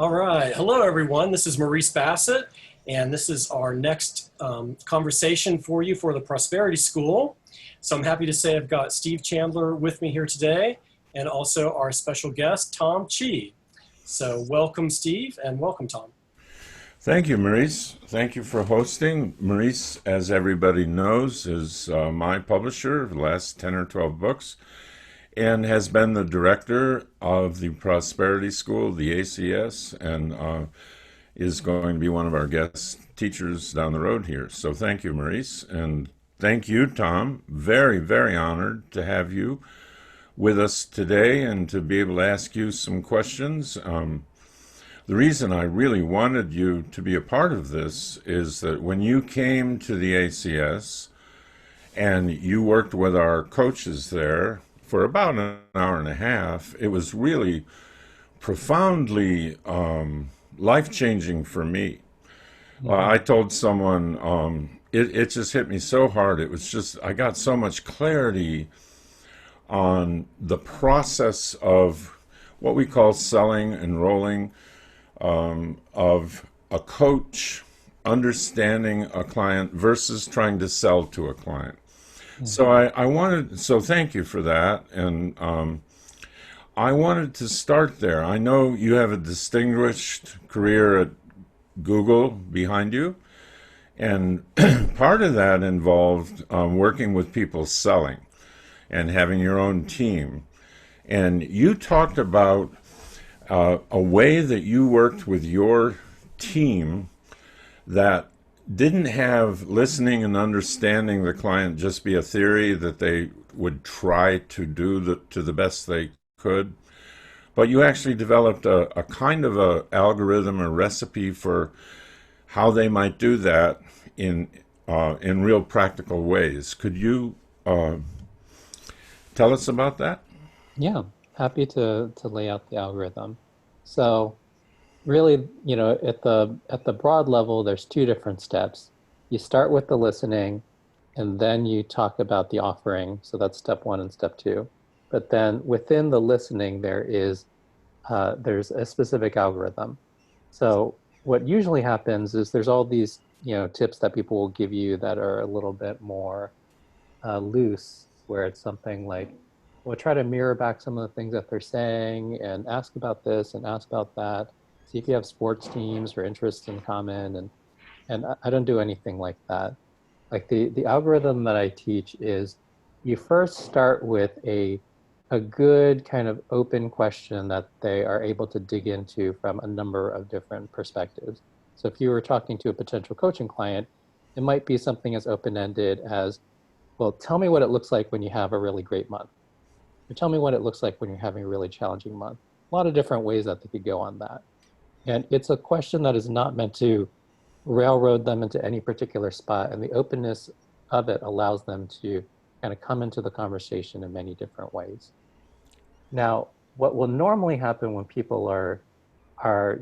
All right. Hello, everyone. This is Maurice Bassett, and this is our next conversation for you for the Prosperity School. So I'm happy to say I've got Steve Chandler with me here today, and also our special guest, Tom Chi. So welcome, Steve, and welcome, Tom. Thank you, Maurice. Thank you for hosting. Maurice, as everybody knows, is my publisher of the last 10 or 12 books and has been the director of the Prosperity School, the ACS, and is going to be one of our guest teachers down the road here. So thank you, Maurice. And thank you, Tom. Very, very honored to have you with us today and to be able to ask you some questions. The reason I really wanted you to be a part of this is that when you came to the ACS and you worked with our coaches there for about an hour and a half, it was really profoundly life-changing for me. I told someone, it just hit me so hard. It was just, I got so much clarity on the process of what we call selling, enrolling, of a coach understanding a client versus trying to sell to a client. So I wanted, so thank you for that. And I wanted to start there. I know you have a distinguished career at Google behind you, and part of that involved working with people selling and having your own team. And you talked about a way that you worked with your team that didn't have listening and understanding the client just be a theory that they would try to do to the best they could, but you actually developed a kind of a algorithm, a recipe for how they might do that in real practical ways. Could you tell us about that? Yeah, happy to lay out the algorithm. So really, at the broad level, there's two different steps. You start with the listening, and then you talk about the offering. So that's step one and step two. But then within the listening, there's a specific algorithm. So what usually happens is there's all these tips that people will give you that are a little bit more loose, where it's something like, well, try to mirror back some of the things that they're saying and ask about this and ask about that. See if you have sports teams or interests in common. And I don't do anything like that. Like the algorithm that I teach is you first start with a good kind of open question that they are able to dig into from a number of different perspectives. So if you were talking to a potential coaching client, it might be something as open-ended as, well, tell me what it looks like when you have a really great month. Or tell me what it looks like when you're having a really challenging month. A lot of different ways that they could go on that. And it's a question that is not meant to railroad them into any particular spot. And the openness of it allows them to kind of come into the conversation in many different ways. Now, what will normally happen when people are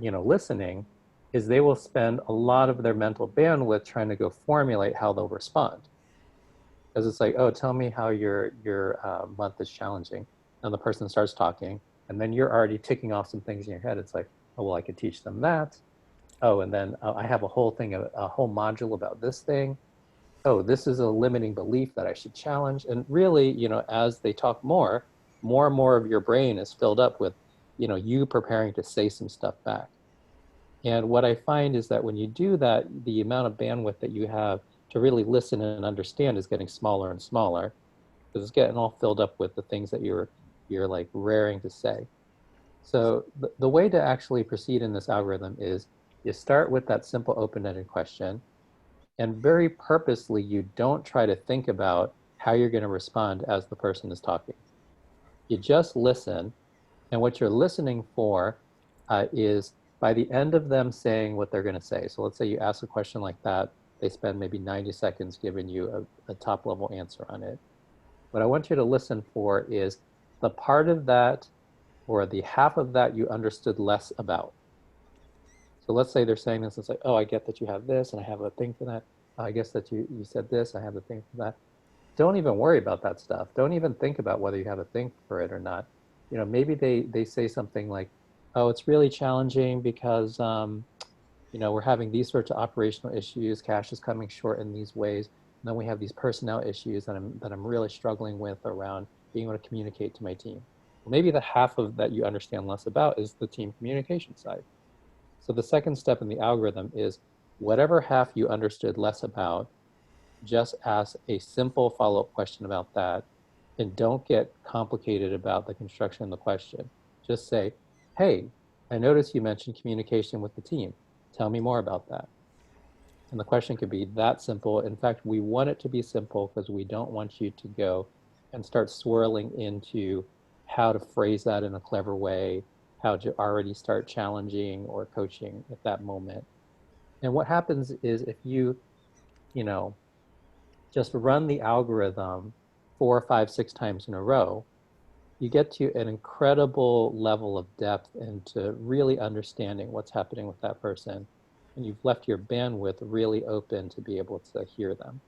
listening is they will spend a lot of their mental bandwidth trying to go formulate how they'll respond. Because it's like, oh, tell me how your month is challenging. And the person starts talking, and then you're already ticking off some things in your head. It's like, oh, well, I could teach them that. Oh, and then I have a whole thing, a whole module about this thing. Oh, this is a limiting belief that I should challenge. And really, as they talk more and more of your brain is filled up with, you preparing to say some stuff back. And what I find is that when you do that, the amount of bandwidth that you have to really listen and understand is getting smaller and smaller because it's getting all filled up with the things that you're like raring to say. So the way to actually proceed in this algorithm is you start with that simple open-ended question, and very purposely you don't try to think about how you're going to respond as the person is talking. You just listen, and what you're listening for is by the end of them saying what they're going to say. So let's say you ask a question like that, they spend maybe 90 seconds giving you a top level answer on it. What I want you to listen for is the part of that or the half of that you understood less about. So let's say they're saying this, it's like, oh, I get that you have this and I have a thing for that. I guess that you said this, I have a thing for that. Don't even worry about that stuff. Don't even think about whether you have a thing for it or not. Maybe they say something like, Oh, it's really challenging because we're having these sorts of operational issues. Cash is coming short in these ways. And then we have these personnel issues that I'm really struggling with around being able to communicate to my team. Well, maybe the half of that you understand less about is the team communication side. So the second step in the algorithm is whatever half you understood less about, just ask a simple follow-up question about that, and don't get complicated about the construction of the question. Just say, hey, I noticed you mentioned communication with the team. Tell me more about that. And the question could be that simple. In fact, we want it to be simple because we don't want you to go and start swirling into how to phrase that in a clever way, how to already start challenging or coaching at that moment. And what happens is if you know, just run the algorithm 4, 5, 6 times in a row, you get to an incredible level of depth into really understanding what's happening with that person. And you've left your bandwidth really open to be able to hear them.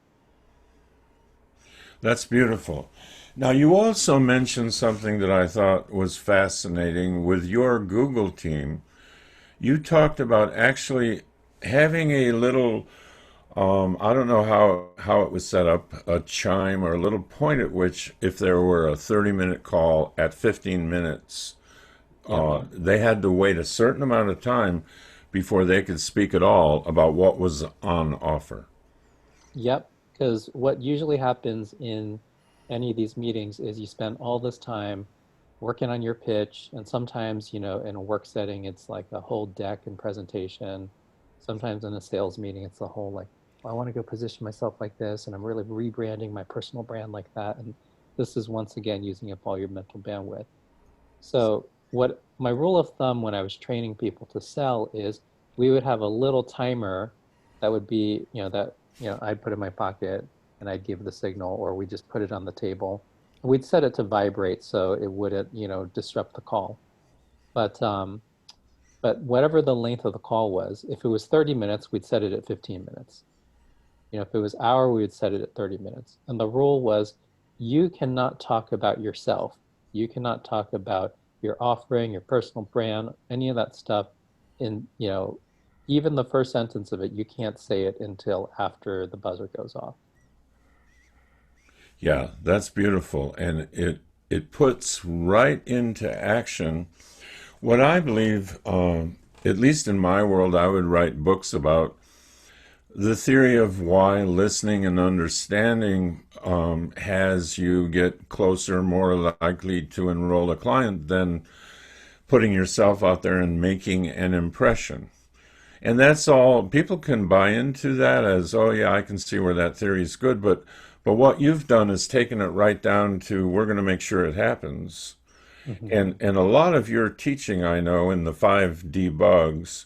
That's beautiful. Now, you also mentioned something that I thought was fascinating with your Google team. You talked about actually having a little, I don't know how it was set up, a chime or a little point at which, if there were a 30-minute call at 15 minutes, Yep. they had to wait a certain amount of time before they could speak at all about what was on offer. Yep. Because what usually happens in any of these meetings is you spend all this time working on your pitch. And sometimes, in a work setting, it's like a whole deck and presentation. Sometimes in a sales meeting, it's the whole like, well, I want to go position myself like this. And I'm really rebranding my personal brand like that. And this is once again using up all your mental bandwidth. So what my rule of thumb when I was training people to sell is we would have a little timer that would be, I'd put in my pocket and I'd give the signal, or we just put it on the table. We'd set it to vibrate so it wouldn't, disrupt the call. But whatever the length of the call was, if it was 30 minutes, we'd set it at 15 minutes. If it was hour, we would set it at 30 minutes. And the rule was you cannot talk about yourself. You cannot talk about your offering, your personal brand, any of that stuff in, even the first sentence of it, you can't say it until after the buzzer goes off. Yeah, that's beautiful. And it puts right into action what I believe, at least in my world, I would write books about the theory of why listening and understanding has you get closer, more likely to enroll a client than putting yourself out there and making an impression. And that's all. People can buy into that as, oh yeah, I can see where that theory is good, but what you've done is taken it right down to we're going to make sure it happens. Mhm. And a lot of your teaching, I know, in the 5 debugs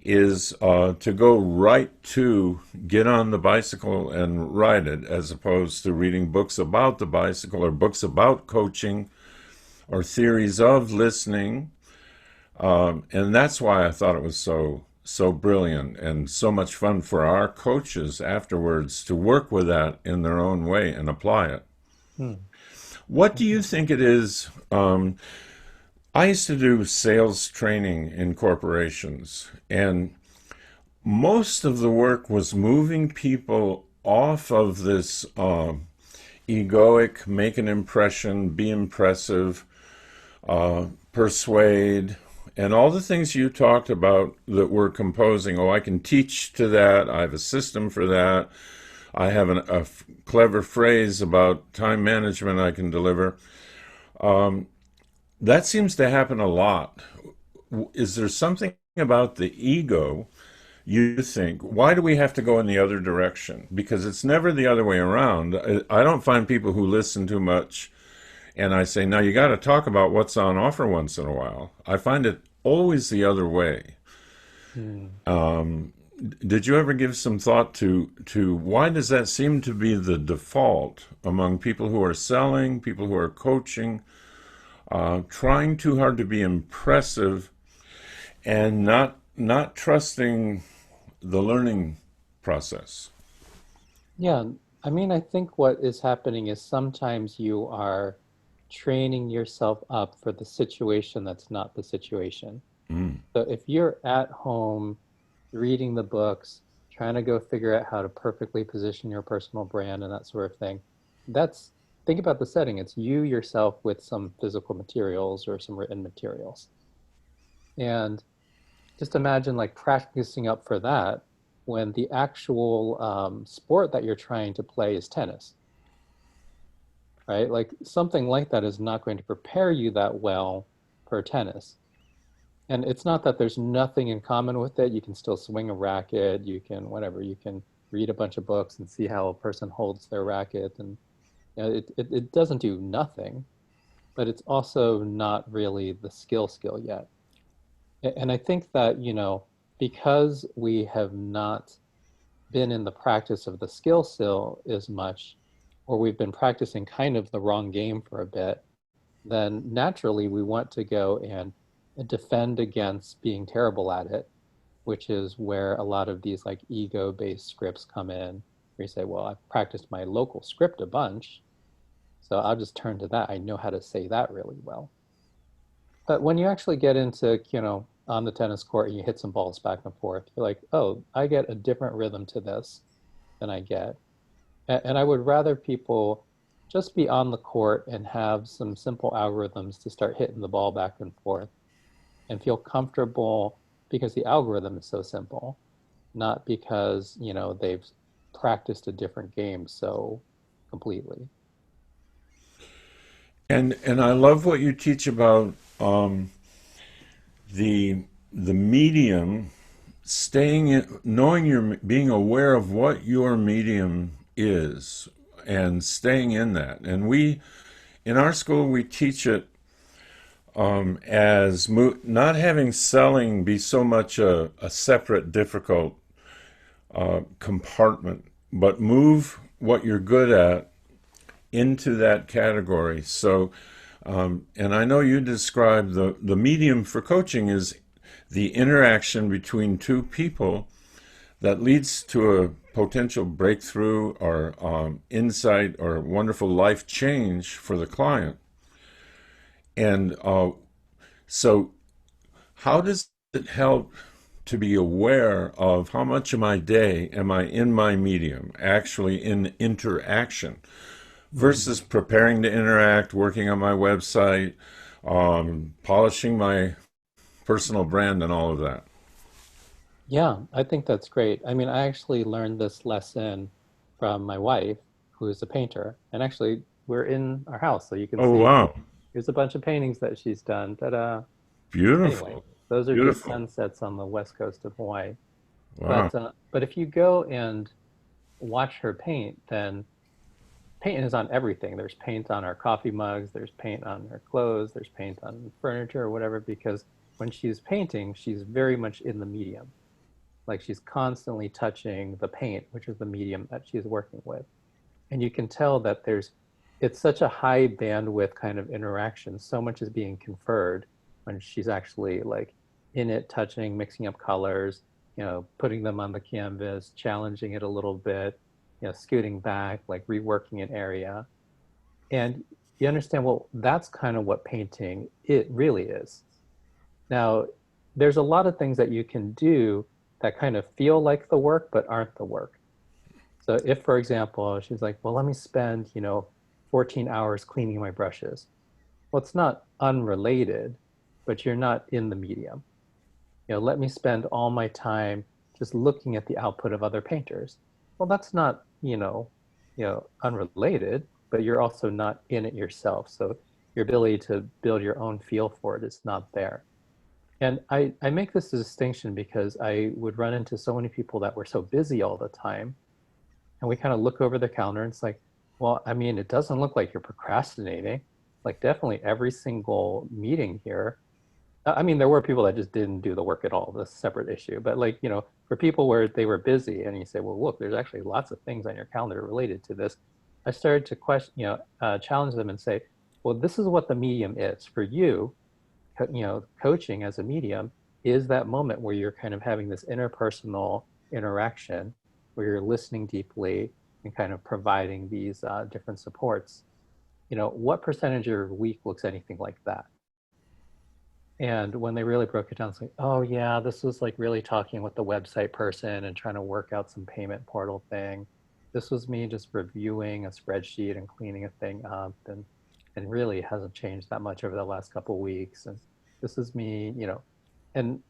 is to go right to get on the bicycle and ride it, as opposed to reading books about the bicycle or books about coaching or theories of listening. And that's why I thought it was so brilliant and so much fun for our coaches afterwards to work with that in their own way and apply it. Hmm. What do you think it is? I used to do sales training in corporations, and most of the work was moving people off of this egoic, make an impression, be impressive, persuade, and all the things you talked about that we're composing. Oh, I can teach to that. I have a system for that. I have a clever phrase about time management I can deliver. That seems to happen a lot. Is there something about the ego you think? Why do we have to go in the other direction? Because it's never the other way around. I don't find people who listen too much and I say, now you got to talk about what's on offer once in a while. I find it always the other way. Hmm. Did you ever give some thought to why does that seem to be the default among people who are selling, people who are coaching, trying too hard to be impressive and not trusting the learning process? Yeah, I mean, I think what is happening is sometimes you are training yourself up for the situation that's not the situation. Mm. So if you're at home reading the books, trying to go figure out how to perfectly position your personal brand and that sort of thing, that's think about the setting. It's you yourself with some physical materials or some written materials. And just imagine like practicing up for that when the actual sport that you're trying to play is tennis, right? Like something like that is not going to prepare you that well for tennis. And it's not that there's nothing in common with it. You can still swing a racket, you can whatever, you can read a bunch of books and see how a person holds their racket. And you know, it doesn't do nothing, but it's also not really the skill yet. And I think that, you know, because we have not been in the practice of the skill as much, or we've been practicing kind of the wrong game for a bit, then naturally we want to go and defend against being terrible at it, which is where a lot of these like ego-based scripts come in, where you say, well, I've practiced my local script a bunch, so I'll just turn to that. I know how to say that really well. But when you actually get into, you know, on the tennis court and you hit some balls back and forth, you're like, oh, I get a different rhythm to this than I get. And I would rather people just be on the court and have some simple algorithms to start hitting the ball back and forth and feel comfortable because the algorithm is so simple, not because, you know, they've practiced a different game so completely. And I love what you teach about the the medium, staying in, knowing your, being aware of what your medium is and staying in that. And we, in our school, we teach it as not having selling be so much a separate, difficult compartment, but move what you're good at into that category. So, and I know you described the medium for coaching is the interaction between two people that leads to a potential breakthrough or insight or wonderful life change for the client. And so, how does it help to be aware of how much of my day am I in my medium, actually in interaction, versus preparing to interact, working on my website, polishing my personal brand, and all of that? Yeah, I think that's great. I mean, I actually learned this lesson from my wife, who is a painter. And actually, we're in our house, so you can Oh, see wow. here's a bunch of paintings that she's done. Ta-da. Anyway, Beautiful. those are just Beautiful. sunsets on the west coast of Hawaii. Wow. But if you go and watch her paint, then paint is on everything. There's paint on our coffee mugs, there's paint on her clothes, there's paint on furniture or whatever, because when she's painting, she's very much in the medium. Like she's constantly touching the paint, which is the medium that she's working with. And you can tell that it's such a high bandwidth kind of interaction. So much is being conferred when she's actually like in it, touching, mixing up colors, you know, putting them on the canvas, challenging it a little bit, you know, scooting back, like reworking an area. And you understand, well, that's kind of what painting it really is. Now, there's a lot of things that you can do that kind of feel like the work, but aren't the work. So if, for example, she's like, well, let me spend, you know, 14 hours cleaning my brushes. Well, it's not unrelated, but you're not in the medium. You know, let me spend all my time just looking at the output of other painters. Well, that's not, unrelated, but you're also not in it yourself. So your ability to build your own feel for it is not there. And I make this distinction because I would run into so many people that were so busy all the time. And we kind of look over the calendar and it's like, well, I mean, it doesn't look like you're procrastinating. Like definitely every single meeting here. I mean, there were people that just didn't do the work at all. That's a separate issue. But like, you know, for people where they were busy and you say, well, look, there's actually lots of things on your calendar related to this. I started to question, challenge them and say, well, this is what the medium is for you. Coaching as a medium is that moment where you're kind of having this interpersonal interaction where you're listening deeply and kind of providing these different supports. what percentage of your week looks anything like that? And when they really broke it down, it's like, oh yeah, this was like really talking with the website person and trying to work out some payment portal thing. This was me just reviewing a spreadsheet and cleaning a thing up, and really hasn't changed that much over the last couple of weeks. And this is me, and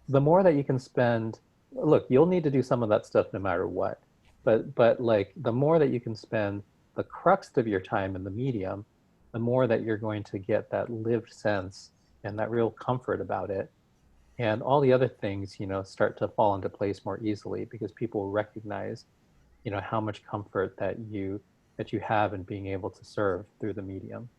the more that you can spend, look, you'll need to do some of that stuff no matter what. But like the more that you can spend the crux of your time in the medium, the more that you're going to get that lived sense and that real comfort about it. And all the other things, start to fall into place more easily because people recognize, how much comfort that you have in being able to serve through the medium.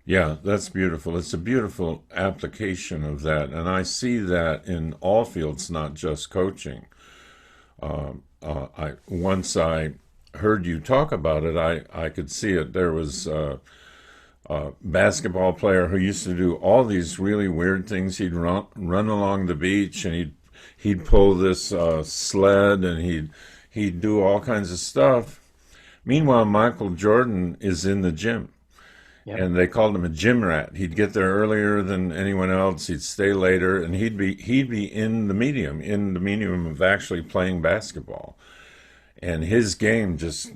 Yeah, that's beautiful. It's a beautiful application of that. And I see that in all fields, not just coaching. Once I heard you talk about it, I could see it. There was a basketball player who used to do all these really weird things. He'd run along the beach, and he'd pull this sled, and he'd do all kinds of stuff. Meanwhile, Michael Jordan is in the gym, Yep. and they called him a gym rat. He'd get there earlier than anyone else. He'd stay later, and he'd be in the medium of actually playing basketball. And his game just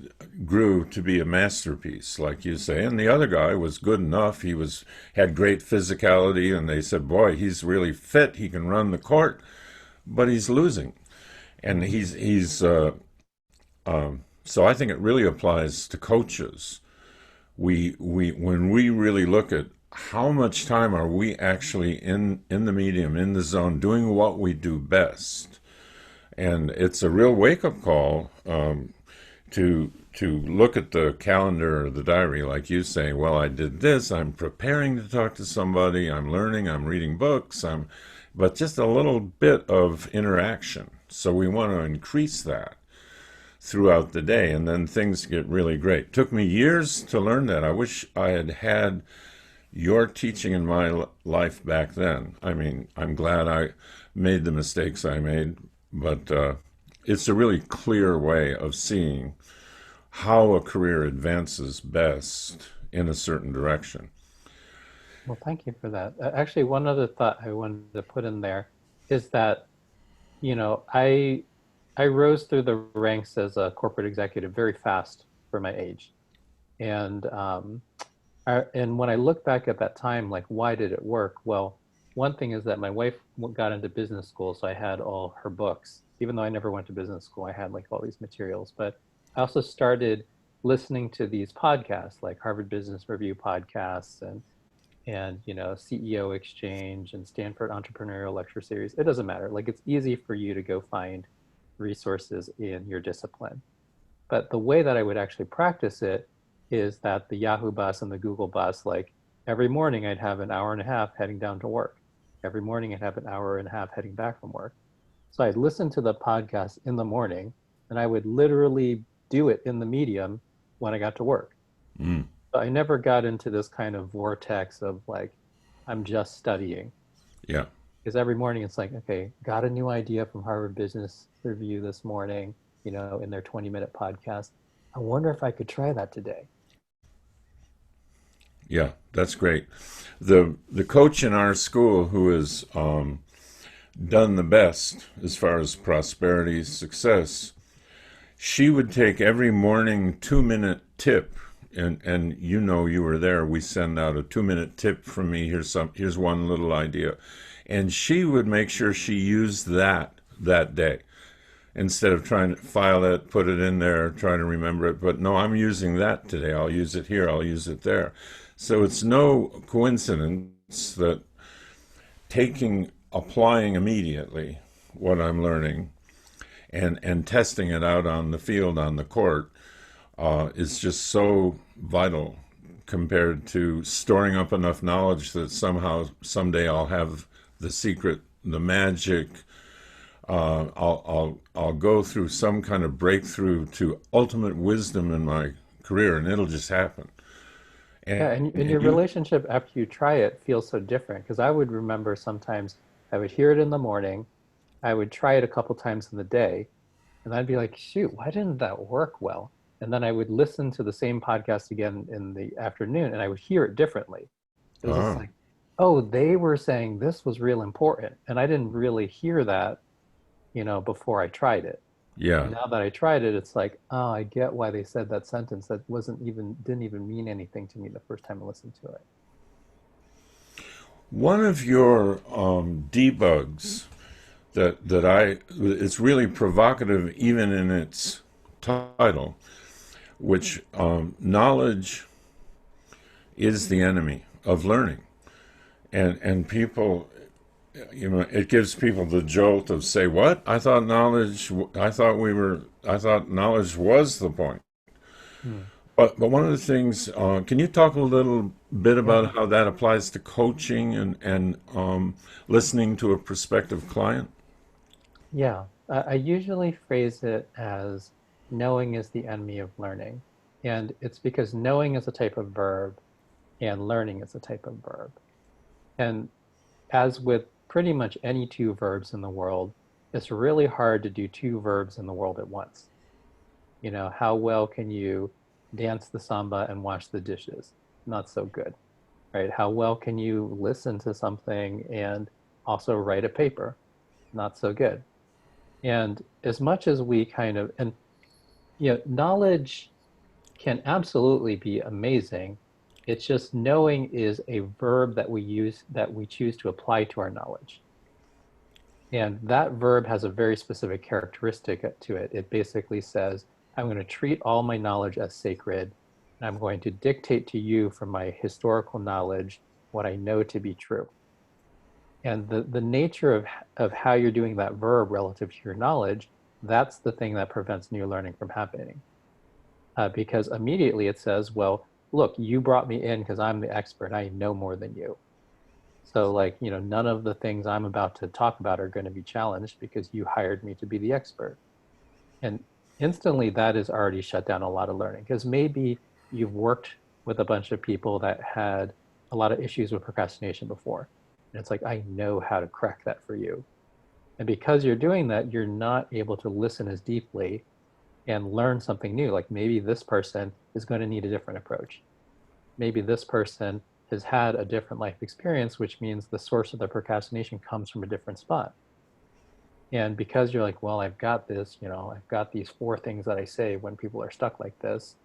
grew to be a masterpiece, like you say. And the other guy was good enough. Had great physicality, and they said, "Boy, he's really fit. He can run the court, but he's losing." And so I think it really applies to coaches. We when we really look at how much time are we actually in the medium, in the zone, doing what we do best. And it's a real wake-up call, to look at the calendar or the diary, like you say. Well, I did this. I'm preparing to talk to somebody. I'm learning. I'm reading books. But just a little bit of interaction. So we want to increase that throughout the day, and then things get really great. Took me years to learn that. I wish I had had your teaching in my life back then. I mean, I'm glad I made the mistakes I made, but it's a really clear way of seeing how a career advances best in a certain direction. Well, thank you for that. Actually, one other thought I wanted to put in there is that, I rose through the ranks as a corporate executive very fast for my age. And and when I look back at that time, like, why did it work? Well, one thing is that my wife got into business school, so I had all her books. Even though I never went to business school, I had like all these materials. But I also started listening to these podcasts, like Harvard Business Review podcasts, and CEO Exchange and Stanford Entrepreneurial Lecture Series. It doesn't matter. Like, it's easy for you to go find resources in your discipline. But the way that I would actually practice it is that the Yahoo bus and the Google bus, like every morning I'd have an hour and a half heading down to work. Every morning I'd have an hour and a half heading back from work. So I'd listen to the podcast in the morning, and I would literally do it in the medium when I got to work. Mm, So I never got into this kind of vortex of like, I'm just studying. yeah. Because every morning it's like, okay, got a new idea from Harvard Business Review this morning, in their 20-minute podcast. I wonder if I could try that today. Yeah, that's great. The coach in our school who has done the best as far as prosperity success, she would take every morning 2-minute tip, and you were there. We send out a 2-minute tip from me. Here's one little idea, and she would make sure she used that day instead of trying to file it, put it in there, try to remember it. But no, I'm using that today. I'll use it here. I'll use it there. So it's no coincidence that applying immediately what I'm learning and testing it out on the field, on the court, is just so vital compared to storing up enough knowledge that somehow, someday I'll have the secret, the magic. I'll go through some kind of breakthrough to ultimate wisdom in my career, and it'll just happen. Yeah, And, and your you, relationship after you try it feels so different. Because I would remember sometimes I would hear it in the morning, I would try it a couple times in the day, and I'd be like, shoot, why didn't that work well? And then I would listen to the same podcast again in the afternoon and I would hear it differently. It was just Ah, like, oh, they were saying this was real important. And I didn't really hear that, before I tried it. yeah. And now that I tried it, it's like, oh, I get why they said that sentence. That didn't even mean anything to me the first time I listened to it. One of your debugs it's really provocative even in its title, which knowledge is the enemy of learning, and people, it gives people the jolt of say, what? I thought knowledge was the point. Hmm. But one of the things, can you talk a little bit Yeah. about how that applies to coaching and listening to a prospective client? Yeah. I usually phrase it as knowing is the enemy of learning. And it's because knowing is a type of verb and learning is a type of verb. And as with pretty much any two verbs in the world, it's really hard to do two verbs in the world at once. How well can you dance the samba and wash the dishes? Not so good, right? How well can you listen to something and also write a paper? Not so good. And as much as we knowledge can absolutely be amazing. It's just knowing is a verb that we choose to apply to our knowledge. And that verb has a very specific characteristic to it. It basically says, I'm going to treat all my knowledge as sacred, and I'm going to dictate to you from my historical knowledge what I know to be true. And the nature of how you're doing that verb relative to your knowledge, that's the thing that prevents new learning from happening. Because immediately it says, well, look, you brought me in because I'm the expert. I know more than you. So none of the things I'm about to talk about are going to be challenged because you hired me to be the expert. And instantly that has already shut down a lot of learning because maybe you've worked with a bunch of people that had a lot of issues with procrastination before. And it's like, I know how to crack that for you. And because you're doing that, you're not able to listen as deeply and learn something new. Like maybe this person is going to need a different approach. Maybe this person has had a different life experience, which means the source of the procrastination comes from a different spot. And because you're like, well, I've got this, I've got these 4 things that I say when people are stuck like this,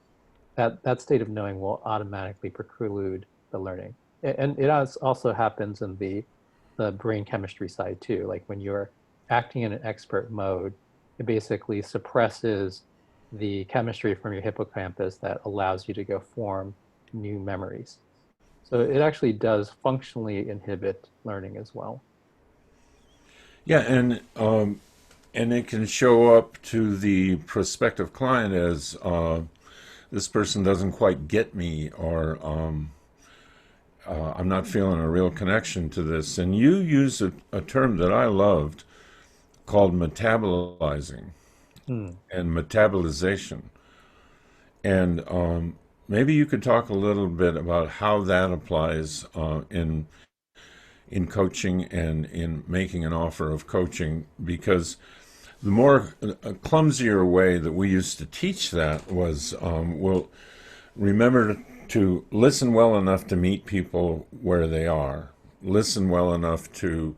that state of knowing will automatically preclude the learning. And it also happens in the brain chemistry side too. Like when you're acting in an expert mode, it basically suppresses the chemistry from your hippocampus that allows you to go form new memories. So it actually does functionally inhibit learning as well. Yeah, and it can show up to the prospective client as this person doesn't quite get me, or I'm not feeling a real connection to this. And you use a term that I loved called metabolizing Hmm. and metabolization. And maybe you could talk a little bit about how that applies in coaching and in making an offer of coaching, because the more clumsier way that we used to teach that was, we'll remember to listen well enough to meet people where they are, listen well enough to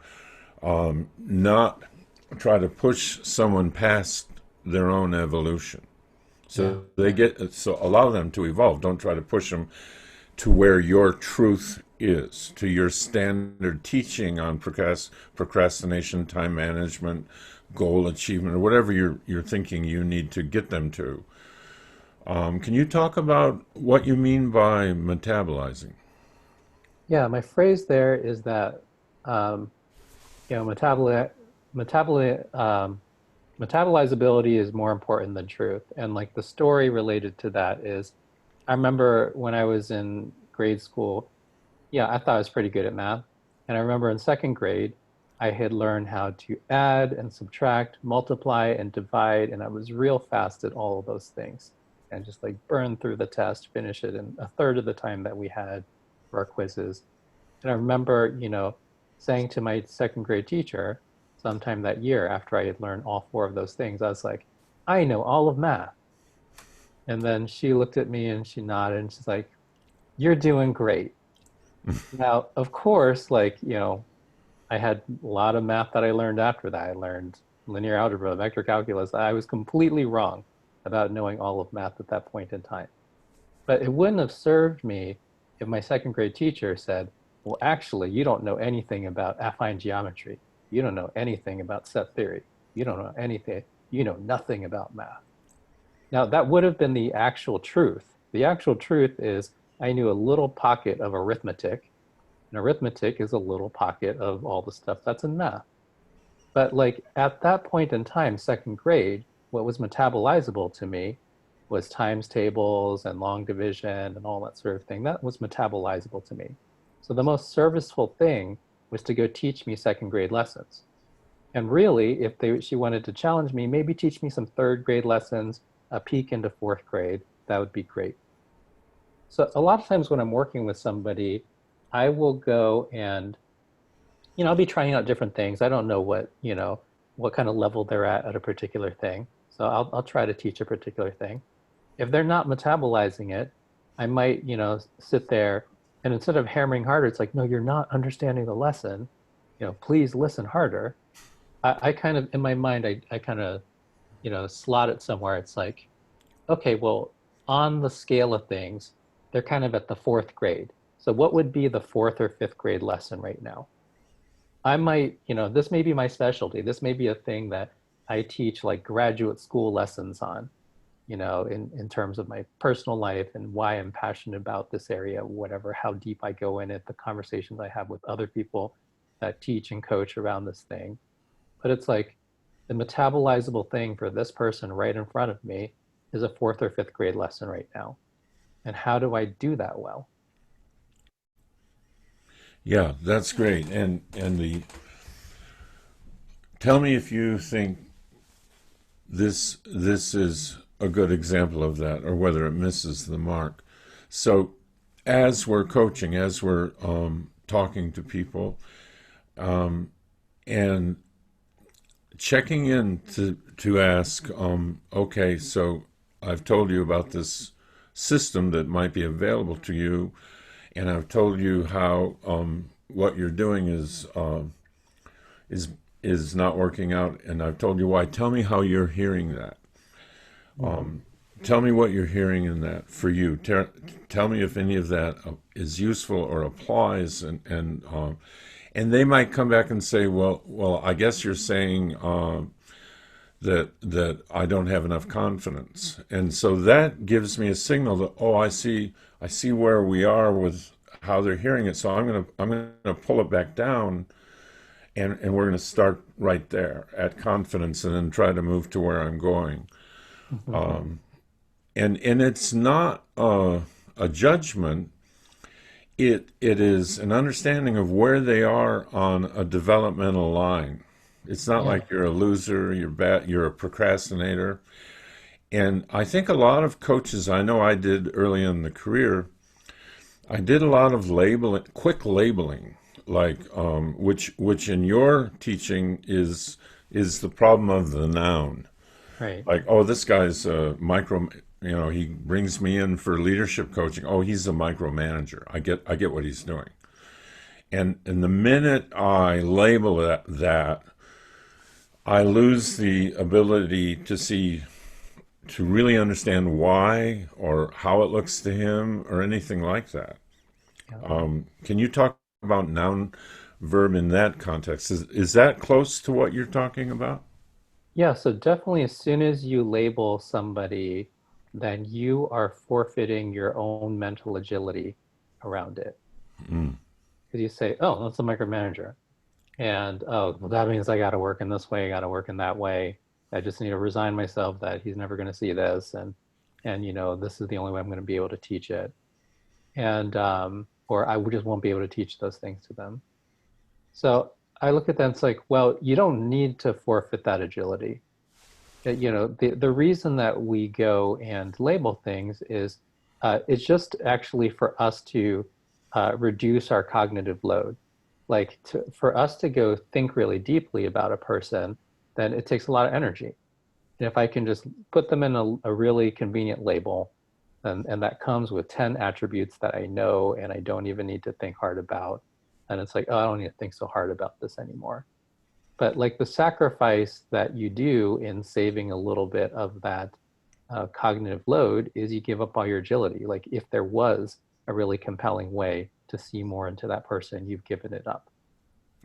not try to push someone past their own evolution. Yeah. So allow them to evolve. Don't try to push them to where your truth is, to your standard teaching on procrastination, time management, goal achievement, or whatever you're thinking you need to get them to. Can you talk about what you mean by metabolizing? Yeah, my phrase there is that um, metaboli metabolizability is more important than truth. And like the story related to that is, I remember when I was in grade school, yeah, I thought I was pretty good at math. And I remember in second grade, I had learned how to add and subtract, multiply and divide, and I was real fast at all of those things. And just like burn through the test, finish it in a third of the time that we had for our quizzes. And I remember, saying to my second grade teacher sometime that year after I had learned all 4 of those things, I was like, I know all of math. And then she looked at me and she nodded and she's like, "You're doing great." Now, of course, like, I had a lot of math that I learned after that. I learned linear algebra, vector calculus. I was completely wrong about knowing all of math at that point in time. But it wouldn't have served me if my second grade teacher said, "Well, actually, you don't know anything about affine geometry. You don't know anything about set theory. You don't know anything. You know nothing about math." Now, that would have been the actual truth. The actual truth is I knew a little pocket of arithmetic, and arithmetic is a little pocket of all the stuff that's in math. But like at that point in time, second grade, what was metabolizable to me was times tables and long division and all that sort of thing. That was metabolizable to me. So the most serviceful thing was to go teach me second grade lessons. And really, if she wanted to challenge me, maybe teach me some third grade lessons, a peek into fourth grade, that would be great. So a lot of times when I'm working with somebody, I will go and, I'll be trying out different things. I don't know what kind of level they're at a particular thing. So I'll try to teach a particular thing. If they're not metabolizing it, I might, sit there and instead of hammering harder, it's like, no, you're not understanding the lesson. Please listen harder. I kind of, in my mind, I kind of, slot it somewhere. It's like, okay, well, on the scale of things, they're kind of at the fourth grade. So what would be the fourth or fifth grade lesson right now? I might, this may be my specialty. This may be a thing that I teach like graduate school lessons on, in terms of my personal life and why I'm passionate about this area, whatever, how deep I go in it, the conversations I have with other people that teach and coach around this thing. But it's like the metabolizable thing for this person right in front of me is a fourth or fifth grade lesson right now. And how do I do that well? Yeah, that's great. And tell me if you think this is a good example of that, or whether it misses the mark. So, as we're coaching, as we're talking to people, and checking in to ask, okay, so I've told you about this system that might be available to you, and I've told you how what you're doing is not working out, and I've told you why. Tell me how you're hearing that. Tell me what you're hearing in that for you. Tell me if any of that is useful or applies, and they might come back and say, well, I guess you're saying that I don't have enough confidence, and so that gives me a signal that, oh, I see where we are with how they're hearing it. So I'm gonna pull it back down, and we're gonna start right there at confidence, and then try to move to where I'm going. And it's not a judgment. It is an understanding of where they are on a developmental line. It's not Yeah. like you're a loser, you're bad, you're a procrastinator. And I think a lot of coaches, I know I did early in the career, I did a lot of labeling, quick labeling, like which in your teaching is the problem of the noun. Right. Like, oh, this guy's a micro, he brings me in for leadership coaching. Oh, he's a micromanager. I get what he's doing. And the minute I label that, I lose the ability to really understand why or how it looks to him or anything like that. Yeah. Can you talk about noun verb in that context? Is that close to what you're talking about? Yeah, so definitely as soon as you label somebody, then you are forfeiting your own mental agility around it. Mm. Because you say, oh, that's a micromanager. And oh, well, that means I got to work in this way, I got to work in that way. I just need to resign myself that he's never going to see this, and this is the only way I'm going to be able to teach it, and or I just won't be able to teach those things to them. So I look at that and it's like, well, you don't need to forfeit that agility. The reason that we go and label things is it's just actually for us to reduce our cognitive load. Like for us to go think really deeply about a person, then it takes a lot of energy. And if I can just put them in a really convenient label, and that comes with 10 attributes that I know and I don't even need to think hard about. And it's like, oh, I don't need to think so hard about this anymore. But like the sacrifice that you do in saving a little bit of that cognitive load is you give up all your agility. Like if there was a really compelling way to see more into that person, you've given it up.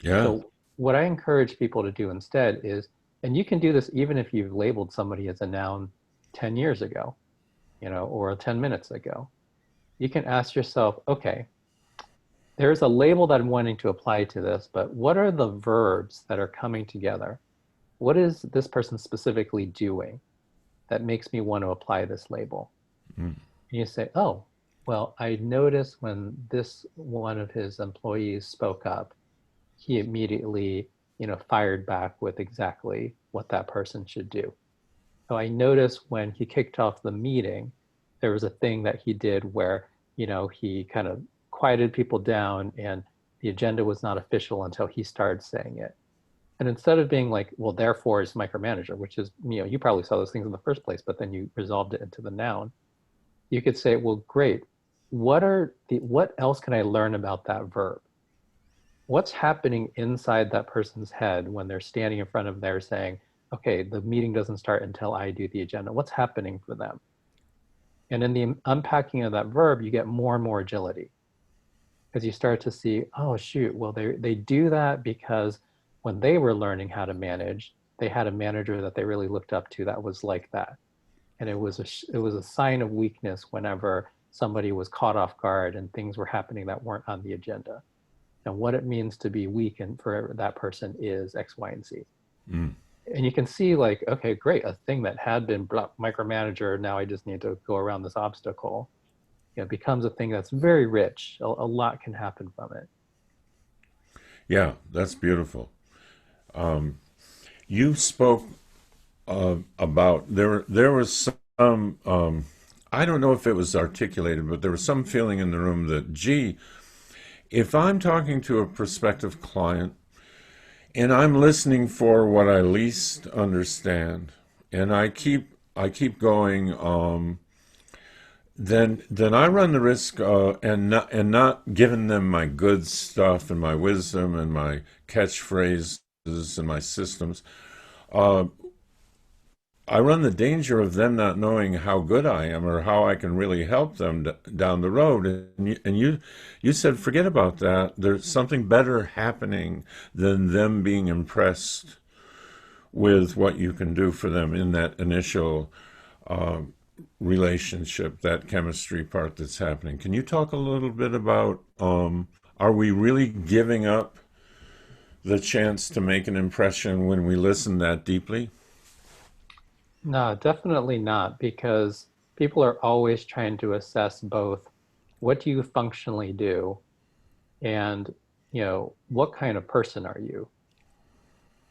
Yeah. So what I encourage people to do instead is, and you can do this even if you've labeled somebody as a noun 10 years ago, or 10 minutes ago. You can ask yourself, okay, there's a label that I'm wanting to apply to this, but what are the verbs that are coming together? What is this person specifically doing that makes me want to apply this label? Mm. And you say, oh, well, I noticed when this one of his employees spoke up, he immediately, fired back with exactly what that person should do. So I noticed when he kicked off the meeting, there was a thing that he did where, he kind of quieted people down and the agenda was not official until he started saying it. And instead of being like, well, therefore is micromanager, which is, you probably saw those things in the first place, but then you resolved it into the noun. You could say, well, great. What else can I learn about that verb? What's happening inside that person's head when they're standing in front of there saying, okay, the meeting doesn't start until I do the agenda. What's happening for them? And in the unpacking of that verb, you get more and more agility because you start to see, oh, shoot, well, they do that because when they were learning how to manage, they had a manager that they really looked up to that was like that. And it was a sign of weakness whenever somebody was caught off guard and things were happening that weren't on the agenda. And what it means to be weak and for that person is X, Y, and Z. Mm. And you can see like, okay, great, a thing that had been micromanager, now I just need to go around this obstacle. It becomes a thing that's very rich. A lot can happen from it. Yeah, that's beautiful. You spoke about there was some I don't know if it was articulated, but there was some feeling in the room that, gee, if I'm talking to a prospective client and I'm listening for what I least understand, and I keep going, then I run the risk and not giving them my good stuff and my wisdom and my catchphrases and my systems. I run the danger of them not knowing how good I am or how I can really help them down the road. And you said, forget about that. There's something better happening than them being impressed with what you can do for them in that initial relationship, that chemistry part that's happening. Can you talk a little bit about, are we really giving up the chance to make an impression when we listen that deeply? No, definitely not, because people are always trying to assess both what do you functionally do and, what kind of person are you?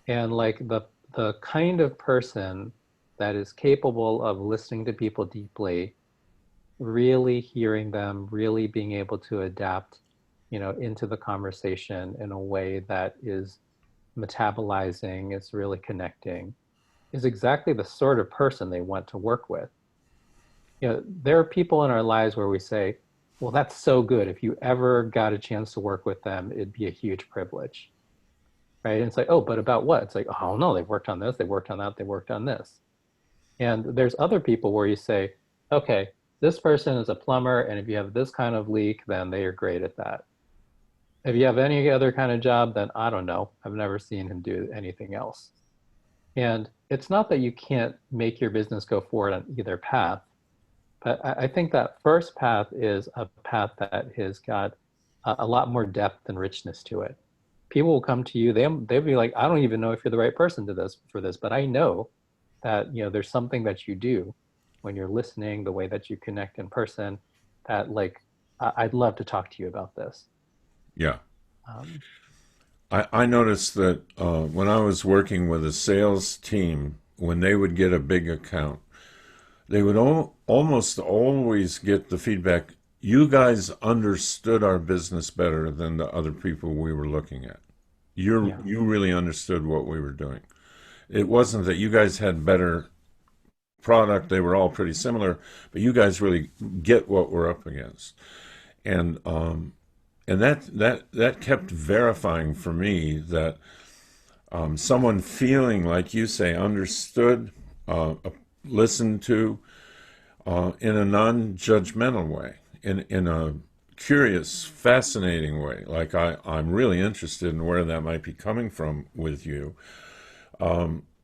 And like the kind of person that is capable of listening to people deeply, really hearing them, really being able to adapt, into the conversation in a way that is metabolizing, is really connecting, is exactly the sort of person they want to work with. There are people in our lives where we say, well, that's so good. If you ever got a chance to work with them, it'd be a huge privilege, right? And it's like, oh, but about what? It's like, oh, no, they've worked on this, they worked on that, they worked on this. And there's other people where you say, okay, this person is a plumber, and if you have this kind of leak, then they are great at that. If you have any other kind of job, then I don't know. I've never seen him do anything else. And it's not that you can't make your business go forward on either path, but I think that first path is a path that has got a lot more depth and richness to it. People will come to you, they'll be like, I don't even know if you're the right person for this, but I know that there's something that you do when you're listening, the way that you connect in person, that like, I'd love to talk to you about this. Yeah. Um, I noticed that when I was working with a sales team, when they would get a big account, they would almost always get the feedback, you guys understood our business better than the other people we were looking at. You really understood what we were doing. It wasn't that you guys had better product. They were all pretty similar, but you guys really get what we're up against. And that kept verifying for me that someone feeling, like you say, understood, listened to, in a non-judgmental way, in a curious, fascinating way. Like I'm really interested in where that might be coming from with you.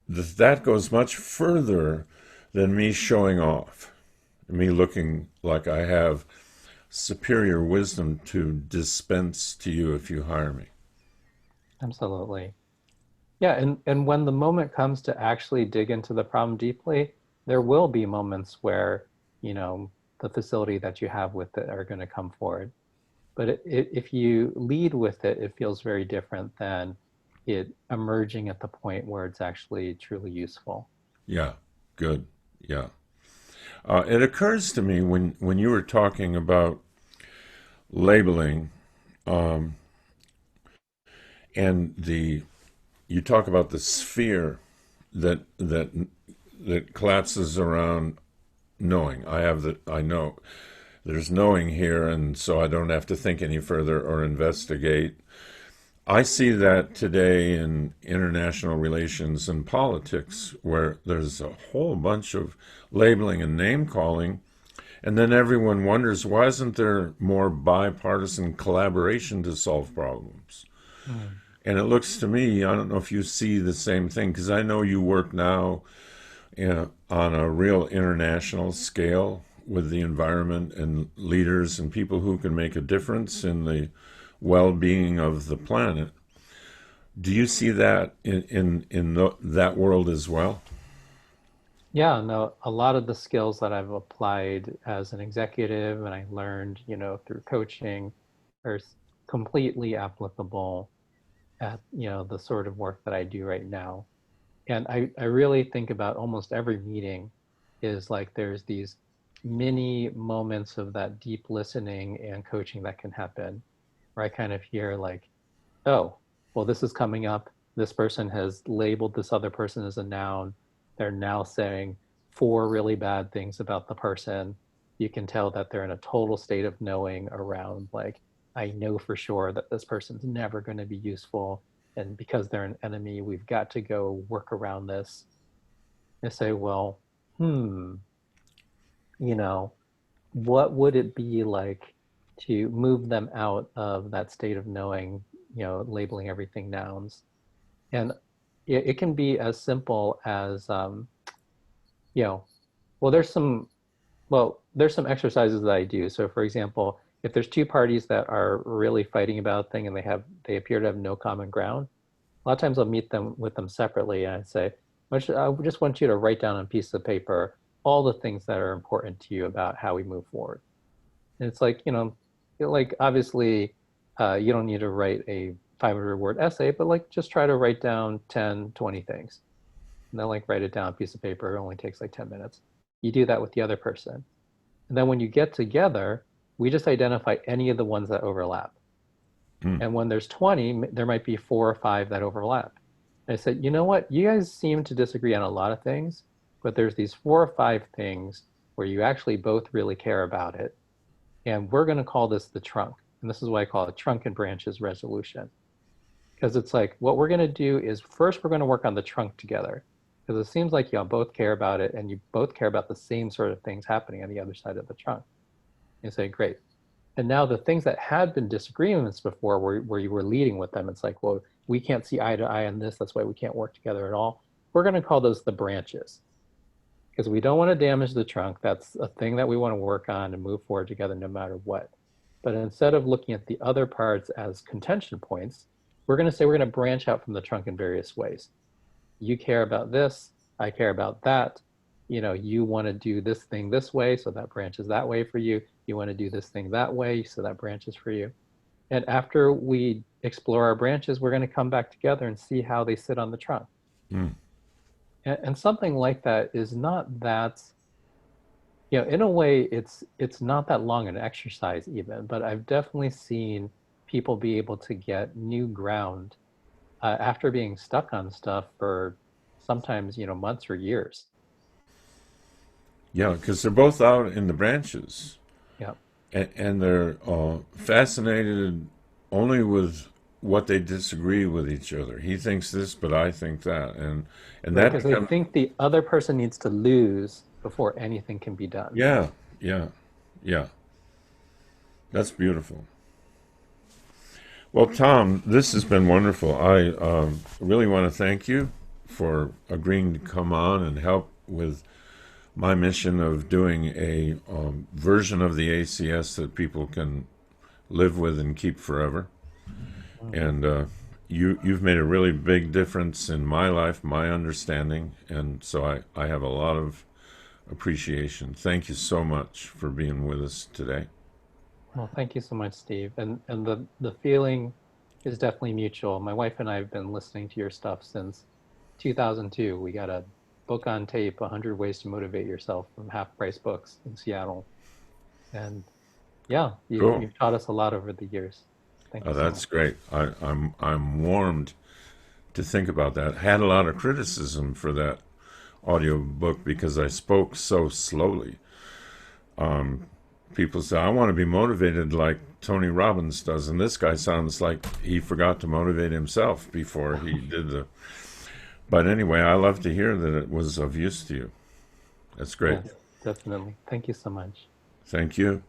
That goes much further than me showing off, me looking like I have superior wisdom to dispense to you if you hire me. Absolutely. Yeah, and when the moment comes to actually dig into the problem deeply, there will be moments where, you know, the facility that you have with it are going to come forward. But if you lead with it, it feels very different than it emerging at the point where it's actually truly useful. Yeah, good. Yeah. It occurs to me when you were talking about labeling, um, and you talk about the sphere that collapses around knowing. I know there's knowing here, and so I don't have to think any further or investigate. I see that today in international relations and politics, where there's a whole bunch of labeling and name calling, and then everyone wonders, why isn't there more bipartisan collaboration to solve problems? Mm. And it looks to me, I don't know if you see the same thing, because I know you work now on a real international scale with the environment and leaders and people who can make a difference in the well-being of the planet. Do you see that that world as well? Yeah, no, a lot of the skills that I've applied as an executive and I learned, you know, through coaching are completely applicable at, you know, the sort of work that I do right now. And I really think about almost every meeting is like there's these mini moments of that deep listening and coaching that can happen where I kind of hear like, oh, well, this is coming up. This person has labeled this other person as a noun. They're now saying four really bad things about the person. You can tell that they're in a total state of knowing around, like, I know for sure that this person's never going to be useful. And because they're an enemy, we've got to go work around this. And say, well, hmm, you know, what would it be like to move them out of that state of knowing, you know, labeling everything nouns? And it can be as simple as, you know, well, there's some exercises that I do. So for example, if there's two parties that are really fighting about a thing and they appear to have no common ground, a lot of times I'll meet them with them separately and I say, I just want you to write down on a piece of paper all the things that are important to you about how we move forward. And it's like, you know, like obviously you don't need to write a 500-word essay, but like just try to write down 10, 20 things. And then like write it down on a piece of paper. It only takes like 10 minutes. You do that with the other person. And then when you get together, we just identify any of the ones that overlap. Mm. And when there's 20, there might be 4 or 5 that overlap. And I said, you know what? You guys seem to disagree on a lot of things, but there's these 4 or 5 things where you actually both really care about it. And we're going to call this the trunk. And this is why I call it trunk and branches resolution. Because it's like, what we're going to do is first, we're going to work on the trunk together. Because it seems like you both care about it and you both care about the same sort of things happening on the other side of the trunk. You say, great. And now the things that had been disagreements before where you were leading with them, it's like, well, we can't see eye to eye on this. That's why we can't work together at all. We're going to call those the branches because we don't want to damage the trunk. That's a thing that we want to work on and move forward together no matter what. But instead of looking at the other parts as contention points, we're going to say we're going to branch out from the trunk in various ways. You care about this, I care about that. You know, you want to do this thing this way, so that branches that way for you. You want to do this thing that way, so that branches for you. And after we explore our branches, we're going to come back together and see how they sit on the trunk. Mm. And something like that is not that, you know, in a way, it's not that long an exercise even, but I've definitely seen people be able to get new ground after being stuck on stuff for sometimes, you know, months or years. Yeah, because they're both out in the branches, Yeah. and they're fascinated only with what they disagree with each other. He thinks this, but I think that, and Right, that because they becomes think the other person needs to lose before anything can be done. yeah, yeah, yeah. That's beautiful. Well, Tom, this has been wonderful. I really want to thank you for agreeing to come on and help with my mission of doing a version of the ACS that people can live with and keep forever. And you've made a really big difference in my life, my understanding, and so I have a lot of appreciation. Thank you so much for being with us today. Well, thank you so much, Steve. And the feeling is definitely mutual. My wife and I have been listening to your stuff since 2002. We got a book on tape, 100 Ways to Motivate Yourself from Half Price Books in Seattle. And yeah, Cool. you've taught us a lot over the years. Thank Oh, you so much. that's great. I'm warmed to think about that. Had a lot of criticism for that audiobook because I spoke so slowly. People say I want to be motivated like Tony Robbins does, and this guy sounds like he forgot to motivate himself before he did the. But anyway, I love to hear that it was of use to you. That's great. Yes, definitely. Thank you so much. Thank you.